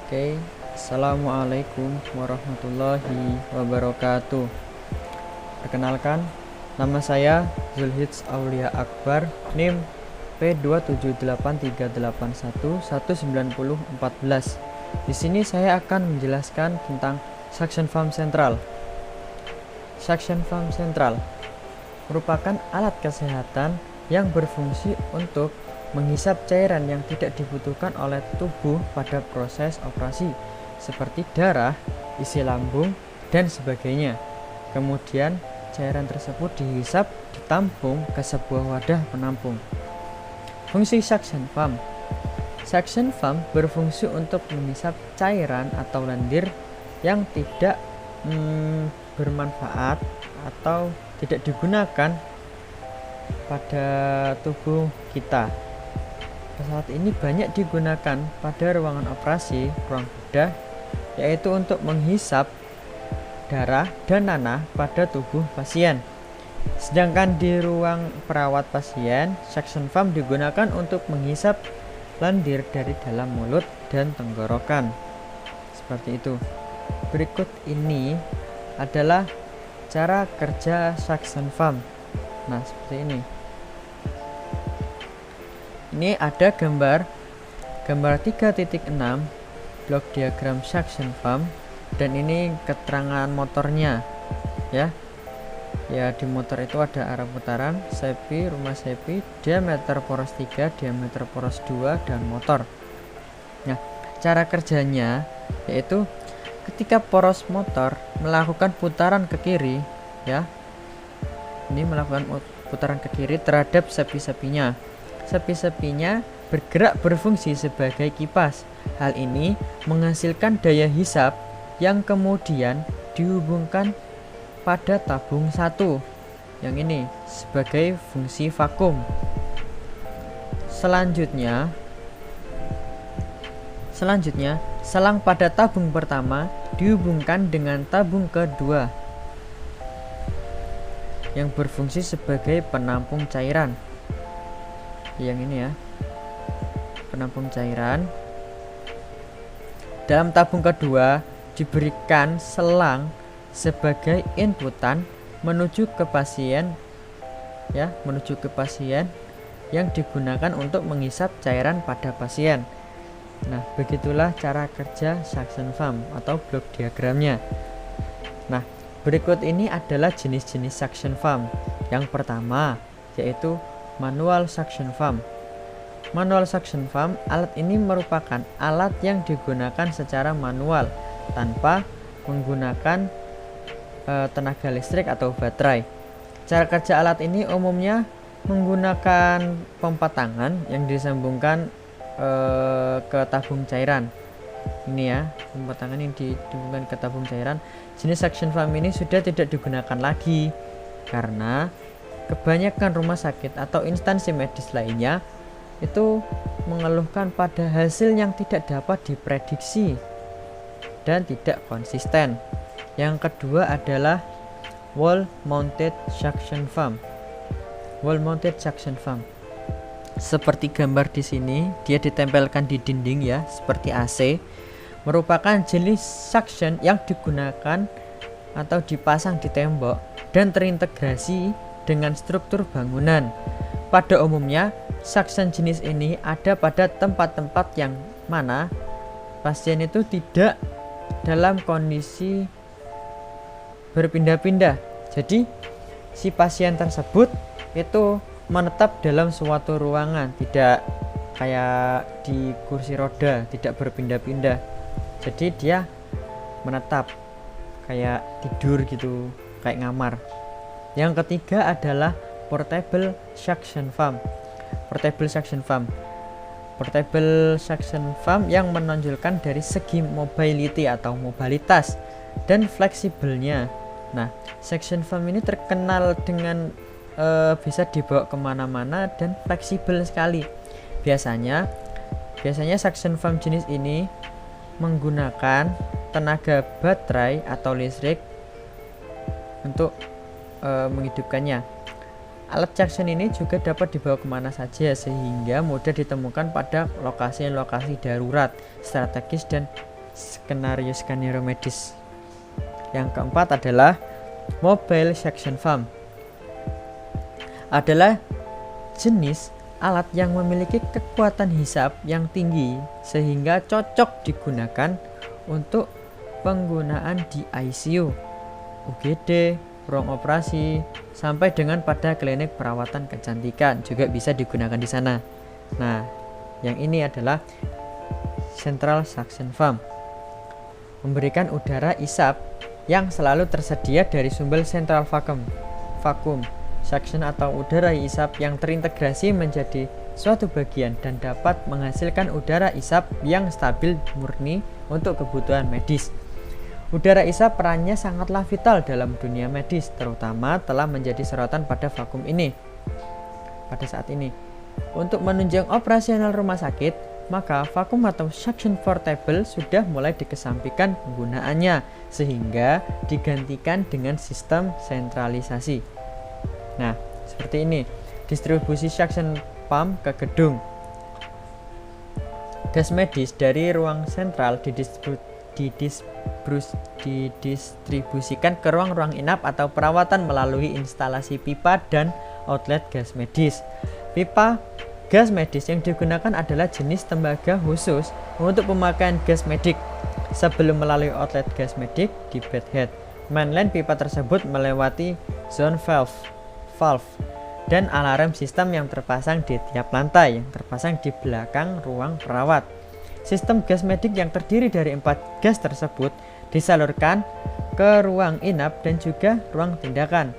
Oke, Assalamualaikum warahmatullahi wabarakatuh. Perkenalkan, nama saya Zulhijz Aulia Akbar, NIM P27838119014. Di sini saya akan menjelaskan tentang suction pump sentral. Suction pump sentral merupakan alat kesehatan yang berfungsi untuk menghisap cairan yang tidak dibutuhkan oleh tubuh pada proses operasi, seperti darah, isi lambung, dan sebagainya. Kemudian, cairan tersebut dihisap, ditampung ke sebuah wadah penampung. Fungsi suction pump. Suction pump berfungsi untuk menghisap cairan atau lendir yang tidak bermanfaat atau tidak digunakan pada tubuh kita. Pesawat ini banyak digunakan pada ruangan operasi, ruang bedah, yaitu untuk menghisap darah dan nanah pada tubuh pasien. Sedangkan di ruang perawat pasien, suction pump digunakan untuk menghisap lendir dari dalam mulut dan tenggorokan. Seperti itu. Berikut ini adalah cara kerja suction pump. Nah, seperti ini. Ini ada gambar 3.6 blok diagram suction pump, dan ini keterangan motornya ya. Di motor itu ada arah putaran, sepi, rumah sepi, diameter poros 3, diameter poros 2, dan motor. Nah, cara kerjanya yaitu ketika poros motor melakukan putaran ke kiri ya. Ini melakukan putaran ke kiri terhadap sepi-sepinya. Sepi-sepinya bergerak berfungsi sebagai kipas. Hal ini menghasilkan daya hisap yang kemudian dihubungkan pada tabung 1 yang ini sebagai fungsi vakum. Selanjutnya, selang pada tabung pertama dihubungkan dengan tabung kedua yang berfungsi sebagai penampung cairan. Yang ini ya, penampung cairan. Dalam tabung kedua diberikan selang sebagai inputan menuju ke pasien ya, menuju ke pasien yang digunakan untuk menghisap cairan pada pasien. Nah, begitulah cara kerja suction pump atau blok diagramnya. Nah, berikut ini adalah jenis-jenis suction pump. Yang pertama yaitu manual suction pump. Manual suction pump, alat ini merupakan alat yang digunakan secara manual tanpa menggunakan tenaga listrik atau baterai. Cara kerja alat ini umumnya menggunakan pompa tangan yang disambungkan ke tabung cairan. Ini ya, pompa tangan yang dihubungkan ke tabung cairan. Jenis suction pump ini sudah tidak digunakan lagi karena kebanyakan rumah sakit atau instansi medis lainnya itu mengeluhkan pada hasil yang tidak dapat diprediksi dan tidak konsisten. Yang kedua adalah wall mounted suction pump. Wall mounted suction pump. Seperti gambar di sini, dia ditempelkan di dinding ya, seperti AC. Merupakan jenis suction yang digunakan atau dipasang di tembok dan terintegrasi dengan struktur bangunan. Pada umumnya, suction jenis ini ada pada tempat-tempat yang mana pasien itu tidak dalam kondisi berpindah-pindah. Jadi, si pasien tersebut itu menetap dalam suatu ruangan, tidak kayak di kursi roda, tidak berpindah-pindah. Jadi dia menetap kayak tidur gitu, kayak ngamar. Yang ketiga adalah portable suction pump. Portable suction pump. Portable suction pump yang menonjolkan dari segi mobility atau mobilitas dan fleksibelnya. Nah, suction pump ini terkenal dengan bisa dibawa kemana-mana dan fleksibel sekali. Biasanya suction pump jenis ini menggunakan tenaga baterai atau listrik untuk menghidupkannya. Alat suction ini juga dapat dibawa kemana saja sehingga mudah ditemukan pada lokasi-lokasi darurat, strategis, dan skenario medis. Yang keempat adalah mobile suction pump. Adalah jenis alat yang memiliki kekuatan hisap yang tinggi sehingga cocok digunakan untuk penggunaan di ICU, UGD, ruang operasi, sampai dengan pada klinik perawatan kecantikan juga bisa digunakan di sana. Nah, yang ini adalah central suction pump. Memberikan udara isap yang selalu tersedia dari sumber central vacuum suction atau udara isap yang terintegrasi menjadi suatu bagian dan dapat menghasilkan udara isap yang stabil murni untuk kebutuhan medis. Udara isap perannya sangatlah vital dalam dunia medis, terutama telah menjadi sorotan pada vakum ini pada saat ini. Untuk menunjang operasional rumah sakit, maka vakum atau suction portable sudah mulai dikesampingkan penggunaannya sehingga digantikan dengan sistem sentralisasi. Nah, seperti ini distribusi suction pump ke gedung. Gas medis dari ruang sentral didistribusikan ke ruang-ruang inap atau perawatan melalui instalasi pipa dan outlet gas medis. Pipa gas medis yang digunakan adalah jenis tembaga khusus untuk pemakaian gas medik. Sebelum melalui outlet gas medik di bedhead, mainline pipa tersebut melewati zone valve dan alarm sistem yang terpasang di tiap lantai yang terpasang di belakang ruang perawat. Sistem gas medik yang terdiri dari 4 gas tersebut disalurkan ke ruang inap dan juga ruang tindakan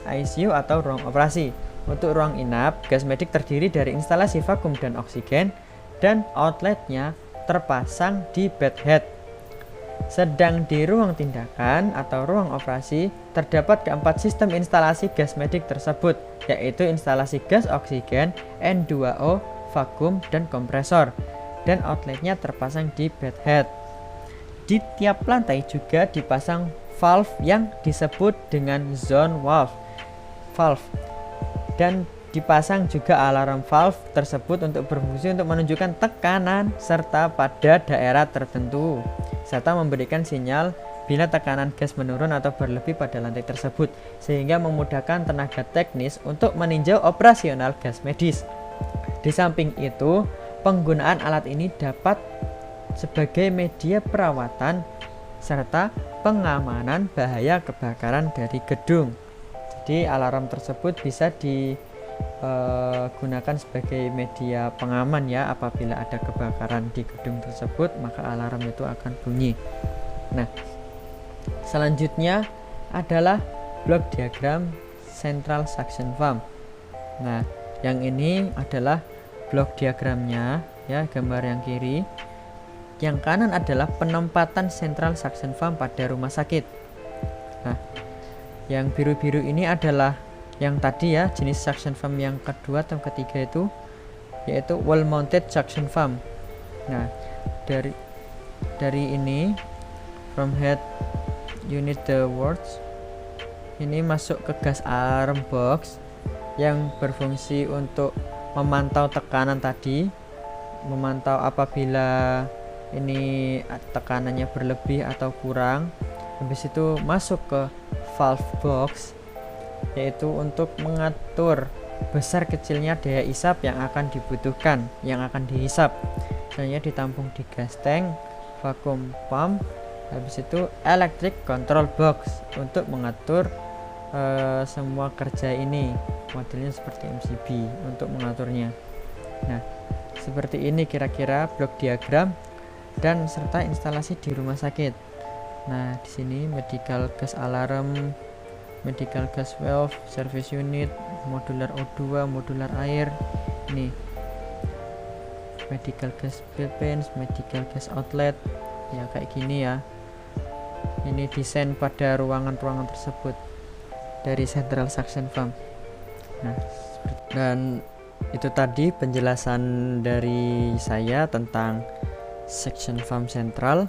ICU atau ruang operasi. Untuk ruang inap, gas medik terdiri dari instalasi vakum dan oksigen dan outletnya terpasang di bedhead. Sedang di ruang tindakan atau ruang operasi terdapat keempat sistem instalasi gas medik tersebut, yaitu instalasi gas oksigen, N2O, vakum, dan kompresor, dan outletnya terpasang di bedhead. Di tiap lantai juga dipasang valve yang disebut dengan zone valve dan dipasang juga alarm valve tersebut untuk berfungsi untuk menunjukkan tekanan serta pada daerah tertentu, serta memberikan sinyal bila tekanan gas menurun atau berlebih pada lantai tersebut, sehingga memudahkan tenaga teknis untuk meninjau operasional gas medis. Di samping itu, penggunaan alat ini dapat sebagai media perawatan serta pengamanan bahaya kebakaran dari gedung. Jadi alarm tersebut bisa digunakan sebagai media pengaman ya, apabila ada kebakaran di gedung tersebut maka alarm itu akan bunyi. Nah, selanjutnya adalah blok diagram central suction pump. Nah, yang ini adalah blok diagramnya ya, gambar yang kiri. Yang kanan adalah penempatan central suction pump pada rumah sakit. Nah, yang biru-biru ini adalah yang tadi ya, jenis suction pump yang kedua atau ketiga itu, yaitu wall mounted suction pump. Nah, dari ini from head unit the words ini masuk ke gas alarm box yang berfungsi untuk memantau tekanan tadi, memantau apabila ini tekanannya berlebih atau kurang. Habis itu masuk ke valve box, yaitu untuk mengatur besar kecilnya daya isap yang akan dibutuhkan, yang akan dihisap. Misalnya ditampung di gas tank, vacuum pump. Habis itu electric control box untuk mengatur semua kerja ini. Modelnya seperti MCB untuk mengaturnya. Nah, seperti ini kira-kira blok diagram dan serta instalasi di rumah sakit. Nah, di sini medical gas alarm, medical gas valve, service unit, modular O2, modular air. Ini medical gas pipens, medical gas outlet. Ya kayak gini ya. Ini desain pada ruangan-ruangan tersebut dari central suction pump. Nah, dan itu tadi penjelasan dari saya tentang suction pump sentral.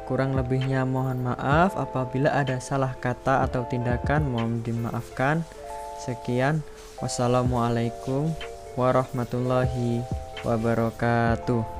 Kurang lebihnya mohon maaf apabila ada salah kata atau tindakan, mohon dimaafkan. Sekian, wassalamualaikum warahmatullahi wabarakatuh.